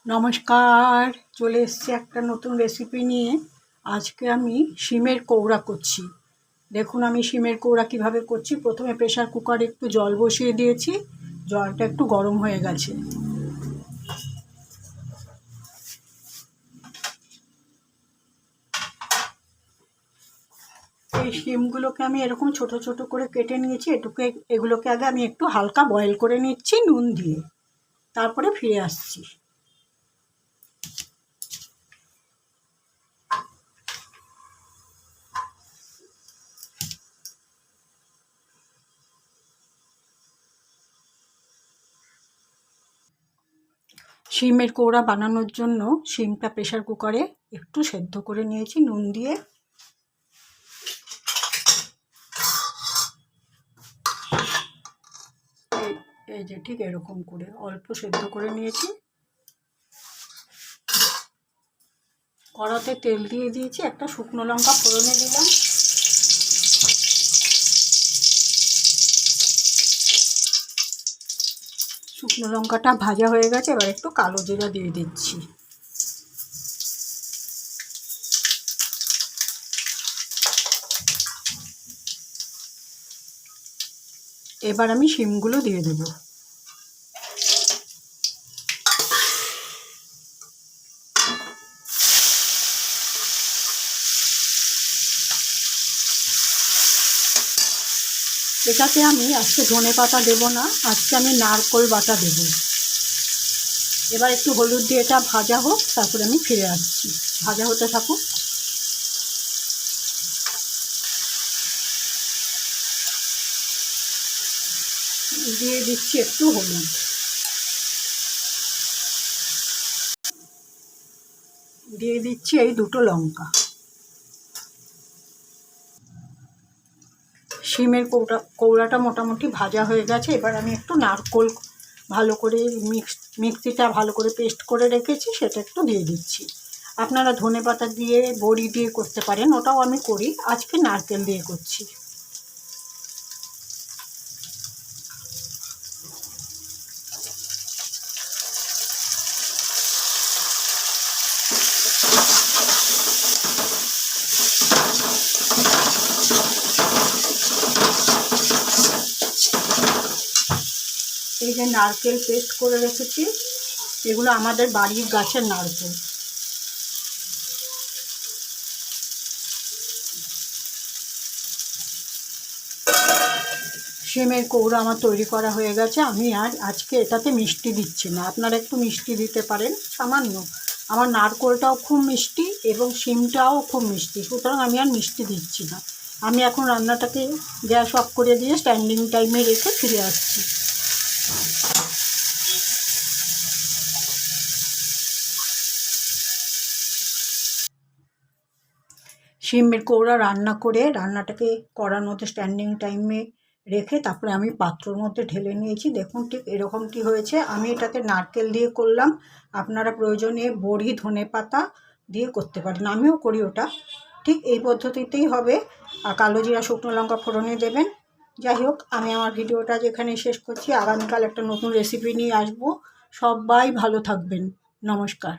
নমস্কার, চলে এসেছি একটা নতুন রেসিপি নিয়ে। আজকে আমি শিমের কৌড়া করছি। দেখুন আমি শিমের কৌড়া কিভাবে করছি। প্রথমে প্রেসার কুকারে একটু জল বসিয়ে দিয়েছি, জলটা একটু গরম হয়ে গেছে। এই শিমগুলোকে আমি এরকম ছোট ছোট করে কেটে নিয়েছি। এগুলোকে আগে আমি একটু হালকা বয়েল করে নিচ্ছি নুন দিয়ে, তারপরে ফিরে আসছি। শিমের কৌড়া বানানোর জন্য শিমটা প্রেসার কুকারে একটু সেদ্ধ করে নিয়েছি নুন দিয়ে। এই যে ঠিক এরকম করে অল্প সেদ্ধ করে নিয়েছি। কড়াতে তেল দিয়ে দিয়েছি, একটা শুকনো লঙ্কা ফোড়নে দিলাম। শুকনো লঙ্কাটা ভাজা হয়ে গেছে, এবার একটু কালো জিরা দিয়ে দিচ্ছি। এবার আমি শিমগুলো দিয়ে দেব। এটাতে আমি আজকে ধনেপাতা দেব না, আজকে আমি নারকেল বাটা দেব। এবার একটু হলুদ দিয়ে এটা ভাজা হোক, তারপরে আমি ফিরে আসছি। ভাজা হতে থাকুক। দিয়ে দিচ্ছি একটু হলুদ, দিয়ে দিচ্ছি এই দুটো লঙ্কা। শিমের কৌড়াটা মোটামুটি ভাজা হয়ে গেছে। এবার আমি একটু নারকেল ভালো করে মিক্সিটা ভালো করে পেস্ট করে রেখেছি, সেটা একটু দিয়ে দিচ্ছি। আপনারা ধনেপাতা দিয়ে বড়ি দিয়ে করতে পারেন, ওটাও আমি করি। আজকে নারকেল দিয়ে করছি। এই যে নারকেল পেস্ট করে রেখেছি, এগুলো আমাদের বাড়ির গাছের নারকেল। শিমের কৌড়া আমার তৈরি করা হয়ে গেছে। আমি আর আজকে এটাতে মিষ্টি দিচ্ছি না, আপনারা একটু মিষ্টি দিতে পারেন সামান্য। আমার নারকেলটাও খুব মিষ্টি এবং শিমটাও খুব মিষ্টি, সুতরাং আমি আর মিষ্টি দিচ্ছি না। আমি এখন রান্নাটাকে গ্যাস অফ করে দিয়ে স্ট্যান্ডিং টাইমে রেখে ফিরে আসছি। শিমের কৌড়া রান্না করে রান্নাটাকে কড়ার মধ্যে স্ট্যান্ডিং টাইমে রেখে তারপরে আমি পাত্রর মধ্যে ঢেলে নিয়েছি। দেখুন ঠিক এরকমটি হয়েছে। আমি এটাতে নারকেল দিয়ে করলাম, আপনারা প্রয়োজনে বড়ি ধনেপাতা দিয়ে করতে পারেন, আমিও করি ওটা। ঠিক এই পদ্ধতিতেই হবে। আর কালো জিরা শুকনো লঙ্কা ফোড়নে দেবেন। যাই হোক, আমি আমার ভিডিওটা যেখানে শেষ করছি। আগামীকাল একটা নতুন রেসিপি নিয়ে আসবো। সবাই ভালো থাকবেন। নমস্কার।